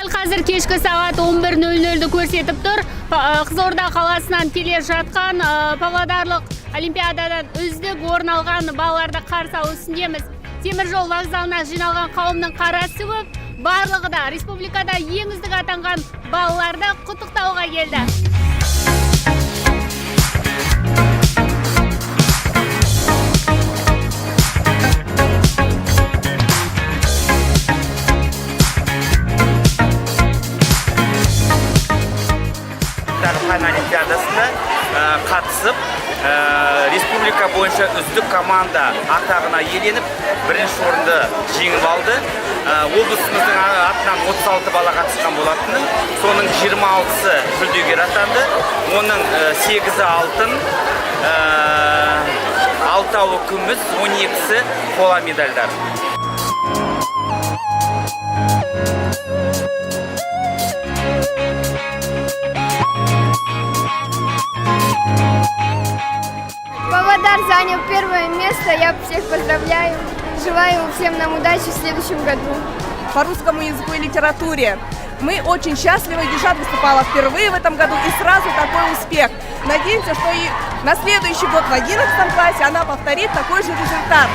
Дәл қазір кешкі сағат 11:00-ді көрсетіп тұр. Қызылорда қаласынан келе жатқан павлодарлық олимпиададан үздік орын алған балаларды қарсы алу үстіндеміз. Теміржол вокзалына жиналған қауымның қарасы көп. Барлығы да республикада ең үздік атанған балаларды құттықтауға келді. Қан олимпиадасына қатысып, республика бойынша үздік команда атағына иеленіп, бірінші орынды жеңіп алды. Облысымыздың атынан 36 бала қатысқан болатын. Соның 26-сы жүлдегер атанды. Оның 8-і алтын, 6-ы күміс, 12-сі қола медальдар. Павлодар занял первое место. Я всех поздравляю. Желаю всем нам удачи в следующем году. По русскому языку и литературе. Мы очень счастливы. Дюшат выступала впервые в этом году, и сразу такой успех. Надеемся, что и на следующий год в 11 классе она повторит такой же результат.